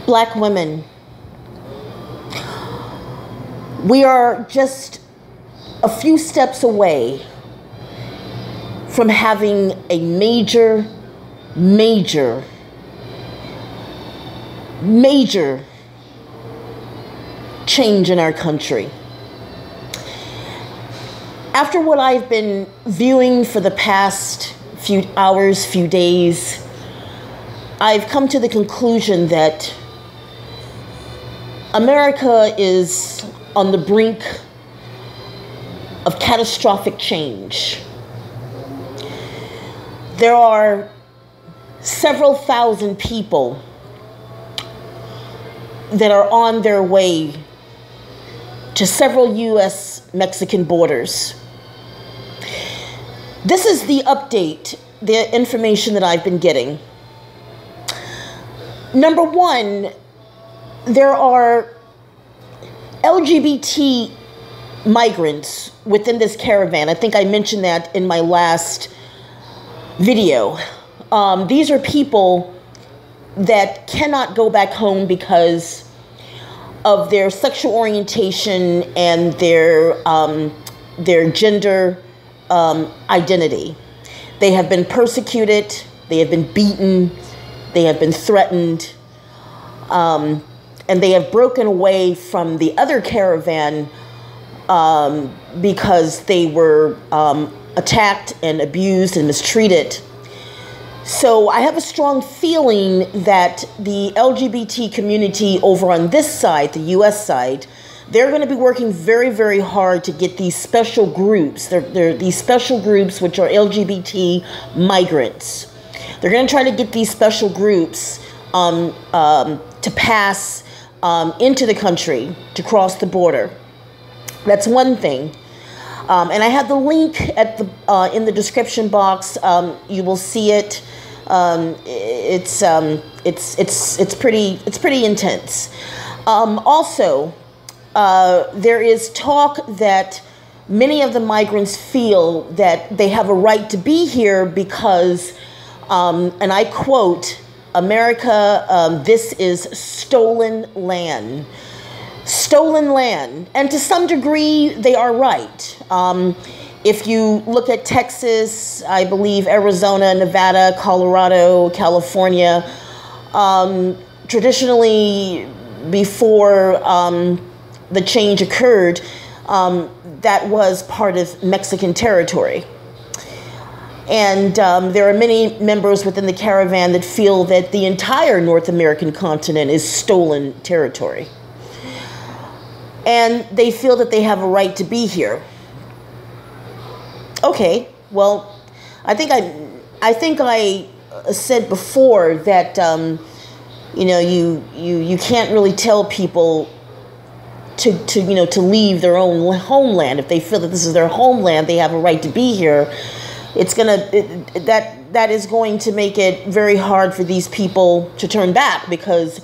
Black women, we are just a few steps away from having a major change in our country. After what I've been viewing for the past few hours, few days, I've come to the conclusion that America is on the brink of catastrophic change. There are several thousand people that are on their way to several U.S.-Mexican borders. This is the update, the information that I've been getting. Number one, there are LGBT migrants within this caravan. I think I mentioned that in my last video. These are people that cannot go back home because of their sexual orientation and their gender identity. They have been persecuted, they have been beaten, they have been threatened, and they have broken away from the other caravan because they were attacked and abused and mistreated. So I have a strong feeling that the LGBT community over on this side, the U.S. side, they're going to be working very, very hard to get these special groups. They're these special groups which are LGBT migrants. They're going to try to get these special groups to pass into the country, to cross the border. That's one thing. And I have the link at the in the description box. You will see it. It's pretty intense. Also, there is talk that many of the migrants feel that they have a right to be here because, and I quote, America, this is stolen land. Stolen land. And to some degree, they are right. If you look at Texas, I believe Arizona, Nevada, Colorado, California, traditionally before the change occurred, that was part of Mexican territory. And there are many members within the caravan that feel that the entire North American continent is stolen territory. And they feel that they have a right to be here. Okay, well, I think I said before that you know, you can't really tell people to leave their own homeland. If they feel that this is their homeland, they have a right to be here. It's that is going to make it very hard for these people to turn back, because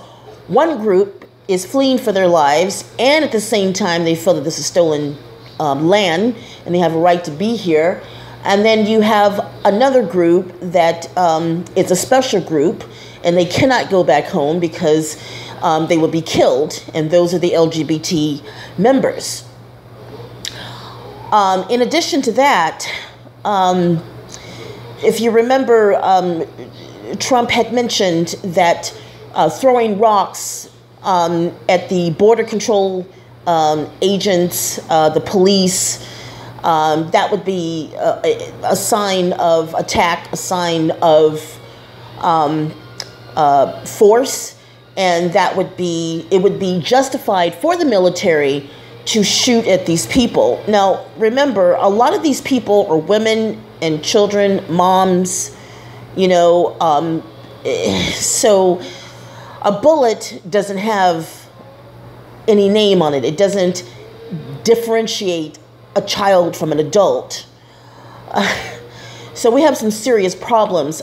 one group is fleeing for their lives, and at the same time they feel that this is stolen land and they have a right to be here. And then you have another group that it's a special group, and they cannot go back home because they will be killed, and those are the LGBT members. In addition to that, if you remember, Trump had mentioned that throwing rocks at the border control agents, the police, that would be a sign of attack, a sign of force, and that would be, it would be justified for the military to shoot at these people. Now, remember, a lot of these people are women and children, moms, you know, so a bullet doesn't have any name on it. It doesn't differentiate a child from an adult. So we have some serious problems.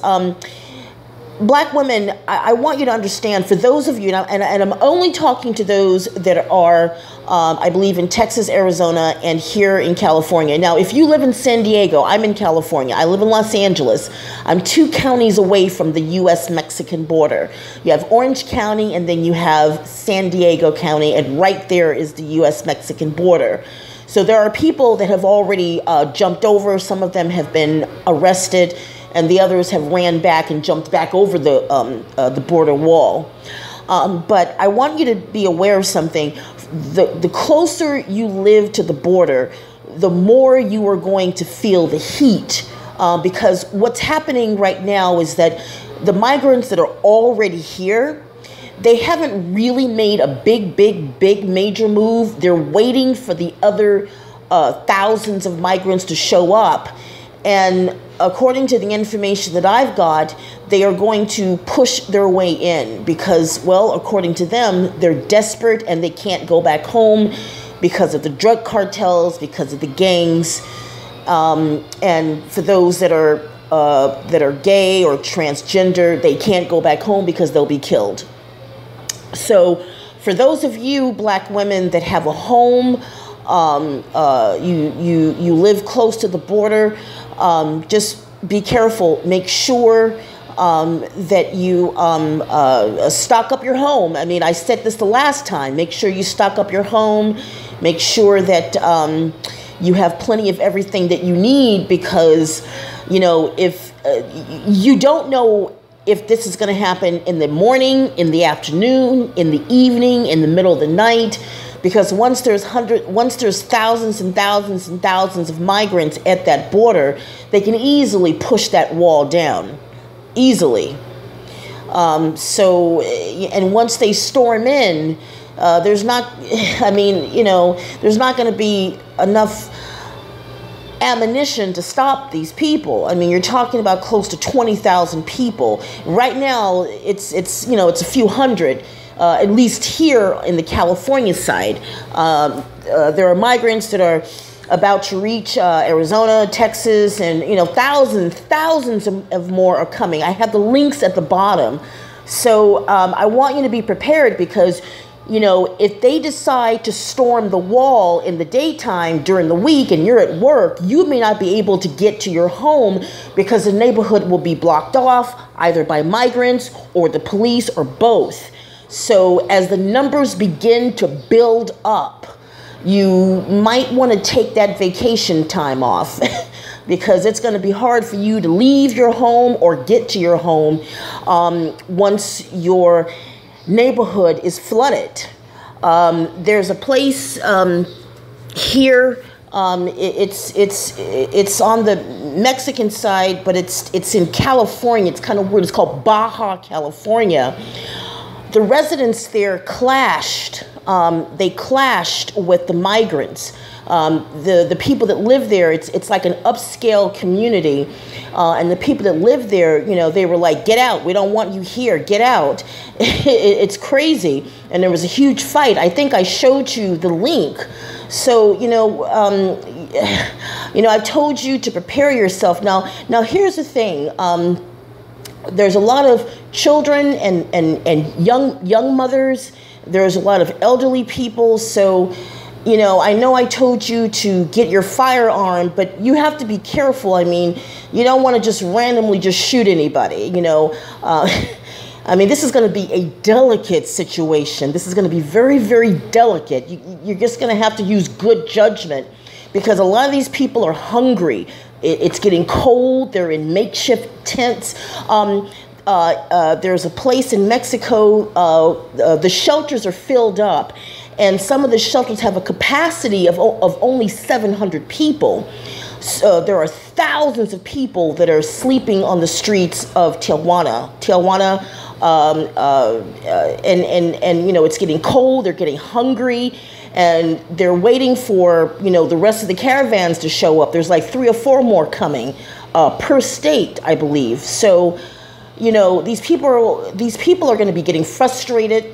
Black women, I want you to understand, for those of you, and I'm only talking to those that are, I believe, in Texas, Arizona, and here in California. Now, if you live in San Diego, I'm in California. I live in Los Angeles. I'm 2 counties away from the U.S.-Mexican border. You have Orange County, and then you have San Diego County, and right there is the U.S.-Mexican border. So there are people that have already jumped over. Some of them have been arrested, and the others have ran back and jumped back over the border wall. But I want you to be aware of something. The closer you live to the border, the more you are going to feel the heat. Because what's happening right now is that the migrants that are already here, they haven't really made a big major move. They're waiting for the other thousands of migrants to show up. And according to the information that I've got, they are going to push their way in because, well, according to them, they're desperate and they can't go back home because of the drug cartels, because of the gangs. And for those that are gay or transgender, they can't go back home because they'll be killed. So for those of you Black women that have a home, you live close to the border, just be careful. Make sure that you stock up your home. I mean, I said this the last time. Make sure you stock up your home. Make sure that you have plenty of everything that you need because, you know, if you don't know if this is going to happen in the morning, in the afternoon, in the evening, in the middle of the night. Because once there's thousands and thousands and thousands of migrants at that border, they can easily push that wall down, easily. And once they storm in, there's not, I mean, you know, there's not going to be enough ammunition to stop these people. I mean, you're talking about close to 20,000 people. Right now, it's you know, it's a few hundred. At least here in the California side, there are migrants that are about to reach Arizona, Texas, and you know, thousands of more are coming. I have the links at the bottom, so I want you to be prepared because, you know, if they decide to storm the wall in the daytime during the week and you're at work, you may not be able to get to your home because the neighborhood will be blocked off either by migrants or the police or both. So as the numbers begin to build up, you might want to take that vacation time off because it's going to be hard for you to leave your home or get to your home once your neighborhood is flooded. There's a place here. It's on the Mexican side, but it's in California. It's kind of weird. It's called Baja California. The residents there clashed. They clashed with the migrants. The people that live there, it's like an upscale community. And the people that live there, you know, they were like, get out. We don't want you here. Get out. It's crazy. And there was a huge fight. I think I showed you the link. So, you know, I've told you to prepare yourself. Now here's the thing. There's a lot of children and young mothers. There's a lot of elderly people. So, you know I told you to get your firearm, but you have to be careful. I mean, you don't want to just randomly just shoot anybody, you know. I mean, this is going to be a delicate situation. This is going to be very, very delicate. You're just going to have to use good judgment because a lot of these people are hungry. It's getting cold. They're in makeshift tents. There's a place in Mexico. The shelters are filled up, and some of the shelters have a capacity of only 700 people. So there are thousands of people that are sleeping on the streets of Tijuana. And you know, it's getting cold. They're getting hungry. And they're waiting for, you know, the rest of the caravans to show up. There's like 3 or 4 more coming per state, I believe. So, you know, these people are going to be getting frustrated.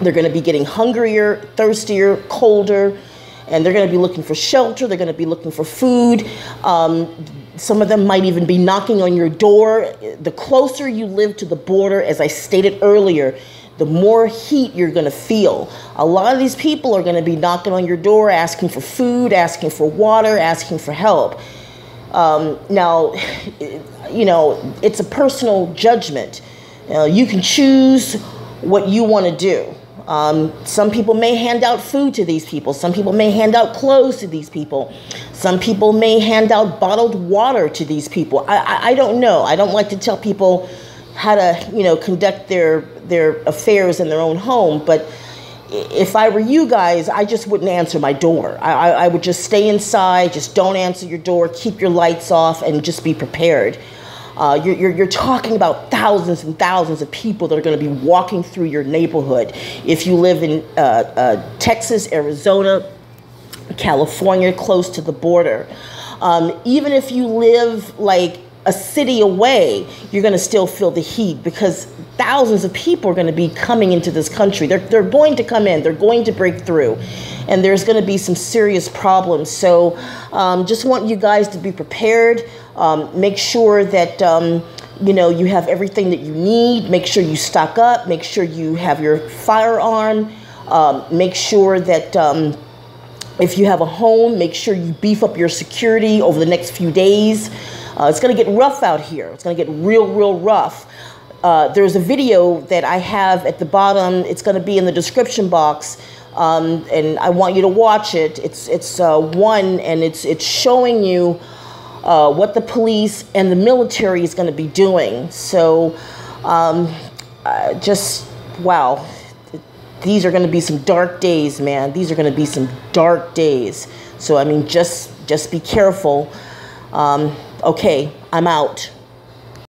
They're going to be getting hungrier, thirstier, colder, and they're going to be looking for shelter. They're going to be looking for food. Some of them might even be knocking on your door. The closer you live to the border, as I stated earlier, the more heat you're going to feel. A lot of these people are going to be knocking on your door, asking for food, asking for water, asking for help. Now, you know, it's a personal judgment. You can choose what you want to do. Some people may hand out food to these people. Some people may hand out clothes to these people. Some people may hand out bottled water to these people. I don't know. I don't like to tell people how to, you know, conduct their affairs in their own home. But if I were you guys, I just wouldn't answer my door. I would just stay inside. Just don't answer your door. Keep your lights off and just be prepared. You're talking about thousands and thousands of people that are going to be walking through your neighborhood. If you live in Texas, Arizona, California, close to the border. Even if you live like a city away, you're going to still feel the heat because thousands of people are going to be coming into this country. They're going to come in. They're going to break through. And there's going to be some serious problems. So just want you guys to be prepared. Make sure that, you know, you have everything that you need. Make sure you stock up. Make sure you have your firearm. Make sure that if you have a home, make sure you beef up your security over the next few days. It's going to get rough out here. It's going to get real rough. There's a video that I have at the bottom. It's going to be in the description box. And I want you to watch it. It's one, and it's showing you what the police and the military is going to be doing. So just, wow. These are going to be some dark days, man. These are going to be some dark days. So, I mean, just be careful. Okay, I'm out.